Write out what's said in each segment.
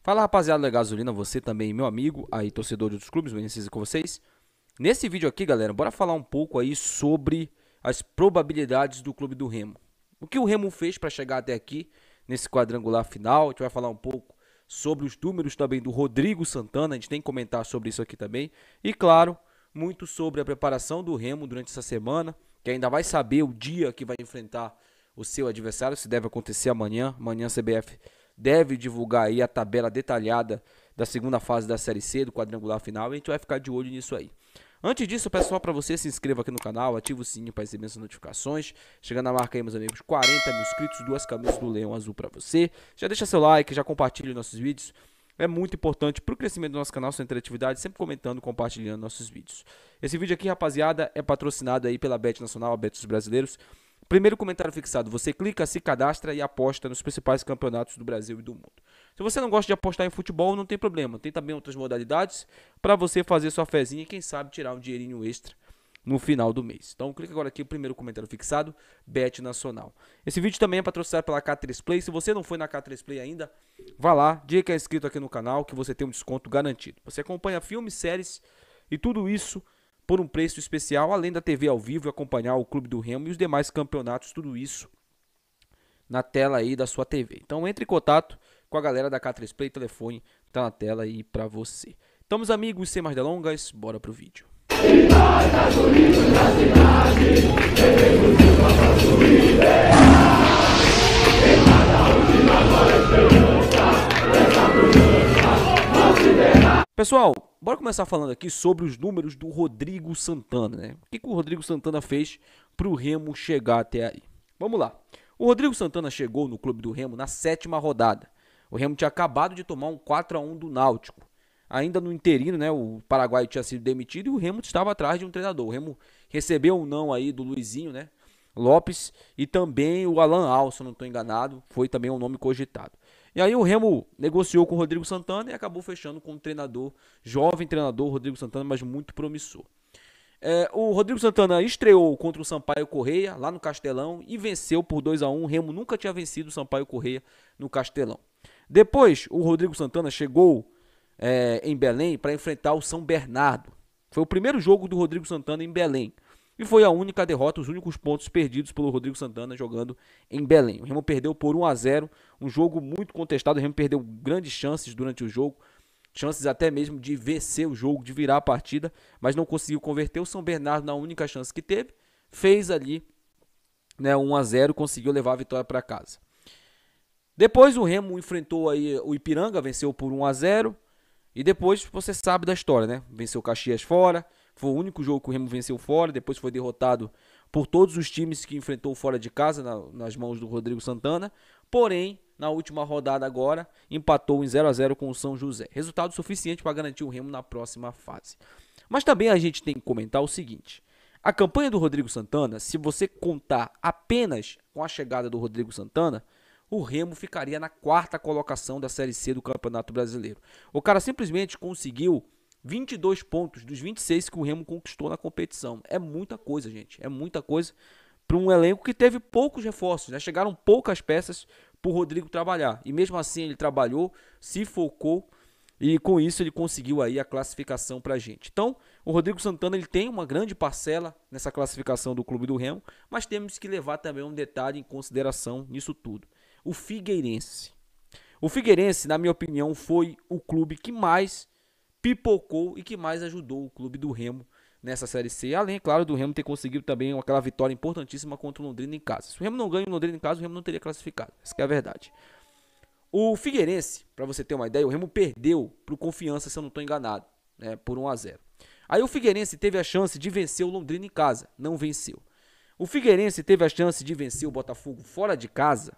Fala rapaziada da Gasolina, você também, meu amigo, aí torcedor de outros clubes, bem com vocês. Nesse vídeo aqui, galera, bora falar um pouco aí sobre as probabilidades do clube do Remo. O que o Remo fez para chegar até aqui, nesse quadrangular final. A gente vai falar um pouco sobre os números também do Rodrigo Santana, a gente tem que comentar sobre isso aqui também. E claro, muito sobre a preparação do Remo durante essa semana, que ainda vai saber o dia que vai enfrentar o seu adversário, se deve acontecer amanhã. Amanhã a CBF deve divulgar aí a tabela detalhada da segunda fase da Série C, do quadrangular final, e a gente vai ficar de olho nisso aí. Antes disso, pessoal, para você se inscreva aqui no canal, ative o sininho para receber as notificações. Chegando na marca aí, meus amigos, 40 mil inscritos, 2 camisas do Leão Azul para você. Já deixa seu like, já compartilha nossos vídeos. É muito importante para o crescimento do nosso canal, sua interatividade, sempre comentando, compartilhando nossos vídeos. Esse vídeo aqui, rapaziada, é patrocinado aí pela Bet Nacional, a Bet dos Brasileiros. Primeiro comentário fixado, você clica, se cadastra e aposta nos principais campeonatos do Brasil e do mundo. Se você não gosta de apostar em futebol, não tem problema. Tem também outras modalidades para você fazer sua fezinha e quem sabe tirar um dinheirinho extra no final do mês. Então clica agora aqui, o primeiro comentário fixado, Bet Nacional. Esse vídeo também é patrocinado pela K3 Play. Se você não foi na K3 Play ainda, vá lá, diga que é inscrito aqui no canal que você tem um desconto garantido. Você acompanha filmes, séries e tudo isso por um preço especial, além da TV ao vivo e acompanhar o Clube do Remo e os demais campeonatos, tudo isso na tela aí da sua TV. Então entre em contato com a galera da K3 Play, telefone tá na tela aí pra você. Então, meus amigos, sem mais delongas, bora pro vídeo. Pessoal, bora começar falando aqui sobre os números do Rodrigo Santana, né? O que o Rodrigo Santana fez para o Remo chegar até aí? Vamos lá. O Rodrigo Santana chegou no clube do Remo na 7ª rodada. O Remo tinha acabado de tomar um 4-1 do Náutico. Ainda no interino, né? O paraguaio tinha sido demitido e o Remo estava atrás de um treinador. O Remo recebeu um não aí do Luizinho, né? Lopes e também o Alan Al, se eu não estou enganado, foi também um nome cogitado. E aí o Remo negociou com o Rodrigo Santana e acabou fechando com um treinador, jovem treinador, Rodrigo Santana, mas muito promissor. O Rodrigo Santana estreou contra o Sampaio Corrêa, lá no Castelão, e venceu por 2-1. O Remo nunca tinha vencido o Sampaio Corrêa no Castelão. Depois, o Rodrigo Santana chegou em Belém para enfrentar o São Bernardo. Foi o primeiro jogo do Rodrigo Santana em Belém. E foi a única derrota, os únicos pontos perdidos pelo Rodrigo Santana jogando em Belém. O Remo perdeu por 1-0, um jogo muito contestado. O Remo perdeu grandes chances durante o jogo, chances até mesmo de vencer o jogo, de virar a partida, mas não conseguiu converter. O São Bernardo, na única chance que teve, fez ali 1-0, conseguiu levar a vitória para casa. Depois o Remo enfrentou aí o Ipiranga, venceu por 1-0. E depois você sabe da história, né? Venceu o Caxias fora. Foi o único jogo que o Remo venceu fora. Depois foi derrotado por todos os times que enfrentou fora de casa, nas mãos do Rodrigo Santana. Porém, na última rodada agora, empatou em 0-0 com o São José. Resultado suficiente para garantir o Remo na próxima fase. Mas também a gente tem que comentar o seguinte. A campanha do Rodrigo Santana, se você contar apenas com a chegada do Rodrigo Santana, o Remo ficaria na 4ª colocação da Série C do Campeonato Brasileiro. O cara simplesmente conseguiu 22 pontos dos 26 que o Remo conquistou na competição. É muita coisa, gente. É muita coisa para um elenco que teve poucos reforços, né? Chegaram poucas peças para o Rodrigo trabalhar. E mesmo assim ele trabalhou, se focou e com isso ele conseguiu aí a classificação para a gente. Então, o Rodrigo Santana ele tem uma grande parcela nessa classificação do clube do Remo, mas temos que levar também um detalhe em consideração nisso tudo. O Figueirense. O Figueirense, na minha opinião, foi o clube que mais pipocou e que mais ajudou o clube do Remo nessa Série C. Além, claro, do Remo ter conseguido também aquela vitória importantíssima contra o Londrina em casa. Se o Remo não ganha o Londrina em casa, o Remo não teria classificado. Essa é a verdade. O Figueirense, para você ter uma ideia, o Remo perdeu para o Confiança, se eu não estou enganado, né, por 1-0. Aí o Figueirense teve a chance de vencer o Londrina em casa. Não venceu. O Figueirense teve a chance de vencer o Botafogo fora de casa,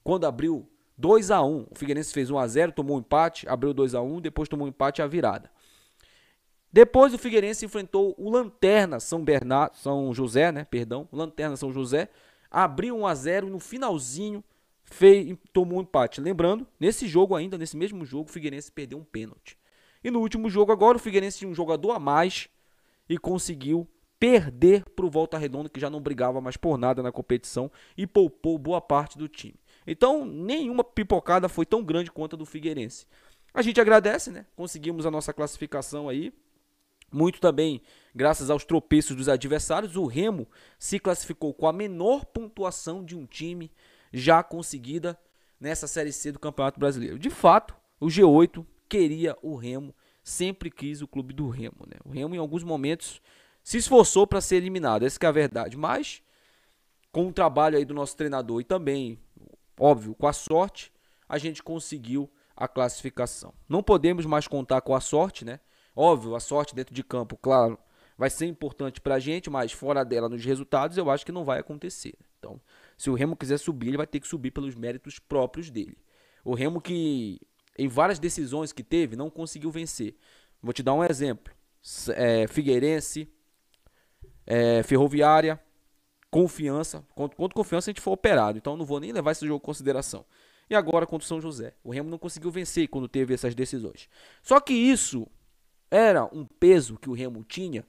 quando abriu 2-1, o Figueirense fez 1-0, tomou um empate, abriu 2-1, depois tomou um empate e a virada. Depois o Figueirense enfrentou o Lanterna São José, o Lanterna São José, abriu 1-0 no finalzinho, tomou um empate. Lembrando, nesse jogo ainda, nesse mesmo jogo, o Figueirense perdeu um pênalti. E no último jogo agora, o Figueirense tinha um jogador a mais e conseguiu perder para o Volta Redonda, que já não brigava mais por nada na competição e poupou boa parte do time. Então, nenhuma pipocada foi tão grande quanto a do Figueirense. A gente agradece, né? Conseguimos a nossa classificação aí. Muito também graças aos tropeços dos adversários. O Remo se classificou com a menor pontuação de um time já conseguida nessa Série C do Campeonato Brasileiro. De fato, o G8 queria o Remo, sempre quis o clube do Remo, né? O Remo em alguns momentos se esforçou para ser eliminado, essa que é a verdade. Mas com o trabalho aí do nosso treinador e também, óbvio, com a sorte, a gente conseguiu a classificação. Não podemos mais contar com a sorte, né? Óbvio, a sorte dentro de campo, claro, vai ser importante pra gente, mas fora dela nos resultados eu acho que não vai acontecer. Então, se o Remo quiser subir, ele vai ter que subir pelos méritos próprios dele. O Remo que, em várias decisões que teve, não conseguiu vencer. Vou te dar um exemplo. Figueirense, Ferroviária, Confiança. Contra Confiança a gente foi operado, então não vou nem levar esse jogo em consideração. E agora contra o São José. O Remo não conseguiu vencer quando teve essas decisões. Só que isso era um peso que o Remo tinha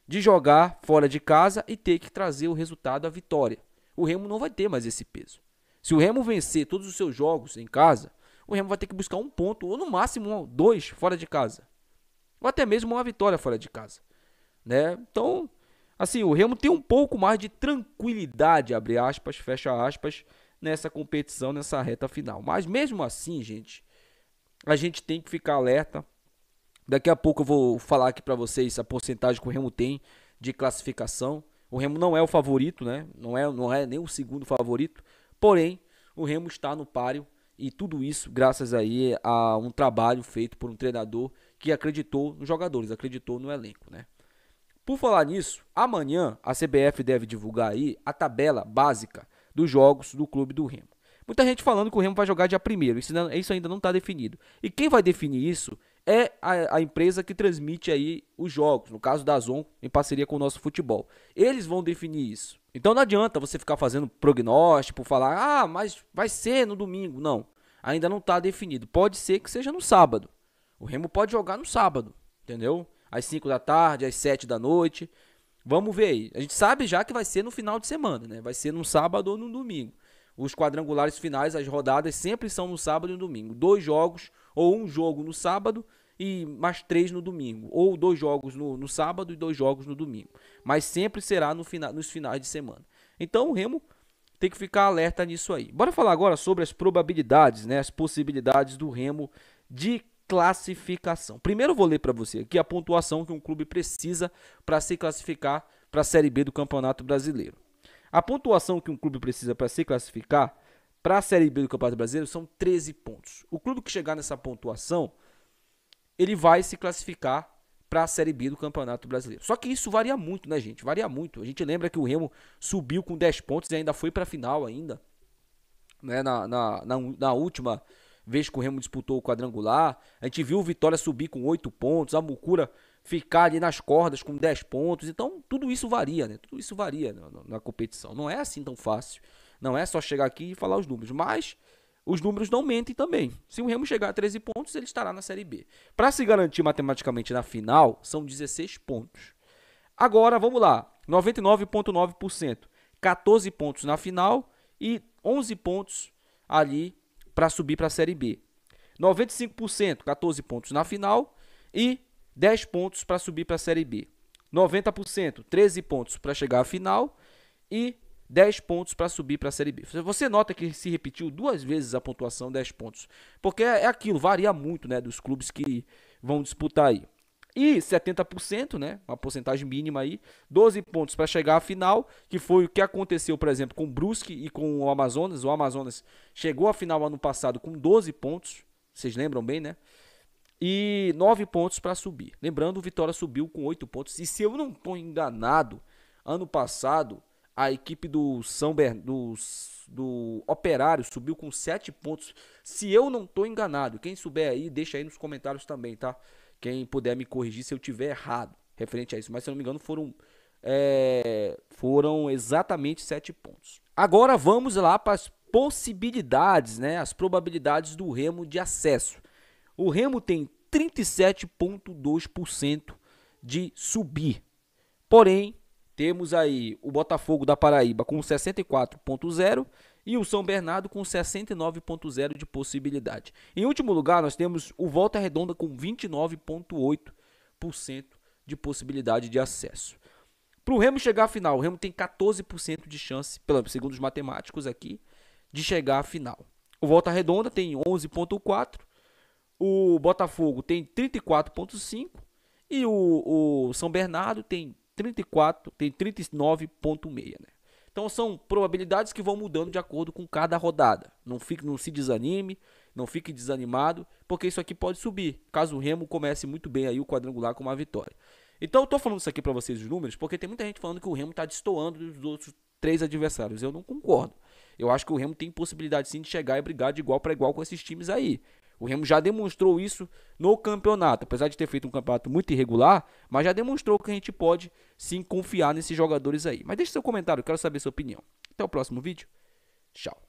de jogar fora de casa e ter que trazer o resultado, a vitória. O Remo não vai ter mais esse peso. Se o Remo vencer todos os seus jogos em casa, o Remo vai ter que buscar um ponto, ou no máximo dois fora de casa. Ou até mesmo uma vitória fora de casa, né? Então, assim, o Remo tem um pouco mais de tranquilidade, abre aspas, fecha aspas, nessa competição, nessa reta final. Mas mesmo assim, gente, a gente tem que ficar alerta. Daqui a pouco eu vou falar aqui para vocês a porcentagem que o Remo tem de classificação. O Remo não é o favorito, né? Não é nem o segundo favorito. Porém, o Remo está no páreo e tudo isso graças aí a um trabalho feito por um treinador que acreditou nos jogadores, acreditou no elenco, né? Por falar nisso, amanhã a CBF deve divulgar aí a tabela básica dos jogos do clube do Remo. Muita gente falando que o Remo vai jogar dia 1º, isso ainda não está definido. E quem vai definir isso é a empresa que transmite aí os jogos, no caso da DAZN, em parceria com o Nosso Futebol. Eles vão definir isso. Então não adianta você ficar fazendo prognóstico, falar, mas vai ser no domingo. Não, ainda não está definido. Pode ser que seja no sábado. O Remo pode jogar no sábado, entendeu? Às 5 da tarde, às 7 da noite. Vamos ver aí. A gente sabe já que vai ser no final de semana, né? Vai ser no sábado ou no domingo. Os quadrangulares finais, as rodadas, sempre são no sábado e no domingo. 2 jogos, ou um jogo no sábado e mais 3 no domingo. Ou 2 jogos no sábado e 2 jogos no domingo. Mas sempre será nos finais de semana. Então o Remo tem que ficar alerta nisso aí. Bora falar agora sobre as probabilidades, né? As possibilidades do Remo de classificação. Primeiro eu vou ler para você aqui a pontuação que um clube precisa para se classificar para a Série B do Campeonato Brasileiro. A pontuação que um clube precisa para se classificar para a Série B do Campeonato Brasileiro são 13 pontos. O clube que chegar nessa pontuação, ele vai se classificar para a Série B do Campeonato Brasileiro. Só que isso varia muito, né, gente? Varia muito. A gente lembra que o Remo subiu com 10 pontos e ainda foi para a final ainda, né, na última vez que o Remo disputou o quadrangular. A gente viu o Vitória subir com 8 pontos, a Mucura ficar ali nas cordas com 10 pontos. Então, tudo isso varia, né? Tudo isso varia na competição. Não é assim tão fácil. Não é só chegar aqui e falar os números. Mas os números não mentem também. Se o Remo chegar a 13 pontos, ele estará na Série B. Para se garantir matematicamente na final, são 16 pontos. Agora, vamos lá. 99,9%. 14 pontos na final e 11 pontos ali para subir para a Série B. 95%, 14 pontos na final e 10 pontos para subir para a Série B. 90%, 13 pontos para chegar à final e 10 pontos para subir para a Série B. Você nota que se repetiu 2 vezes a pontuação, 10 pontos. Porque é aquilo, varia muito, né, dos clubes que vão disputar aí. E 70%, né, uma porcentagem mínima aí, 12 pontos para chegar à final, que foi o que aconteceu, por exemplo, com o Brusque e com o Amazonas. O Amazonas chegou à final ano passado com 12 pontos, vocês lembram bem, né? E 9 pontos para subir. Lembrando, o Vitória subiu com 8 pontos. E se eu não estou enganado, ano passado, a equipe do do Operário subiu com 7 pontos. Se eu não estou enganado, quem souber aí, deixa aí nos comentários também, tá? Quem puder me corrigir se eu tiver errado referente a isso. Mas se eu não me engano foram exatamente 7 pontos. Agora vamos lá para as possibilidades, né? As probabilidades do Remo de acesso. O Remo tem 37,2% de subir. Porém, temos aí o Botafogo da Paraíba com 64,0% e o São Bernardo com 69,0% de possibilidade. Em último lugar, nós temos o Volta Redonda com 29,8% de possibilidade de acesso. Para o Remo chegar à final, o Remo tem 14% de chance, segundo os matemáticos aqui, de chegar à final. O Volta Redonda tem 11,4%, o Botafogo tem 34,5% e o São Bernardo tem 39,6%, né? Então são probabilidades que vão mudando de acordo com cada rodada. Não se desanime, não fique desanimado, porque isso aqui pode subir, caso o Remo comece muito bem aí o quadrangular com uma vitória. Então eu tô falando isso aqui para vocês os números, porque tem muita gente falando que o Remo tá destoando dos outros 3 adversários. Eu não concordo. Eu acho que o Remo tem possibilidade sim de chegar e brigar de igual para igual com esses times aí. O Remo já demonstrou isso no campeonato, apesar de ter feito um campeonato muito irregular, mas já demonstrou que a gente pode sim confiar nesses jogadores aí. Mas deixe seu comentário, eu quero saber sua opinião. Até o próximo vídeo. Tchau.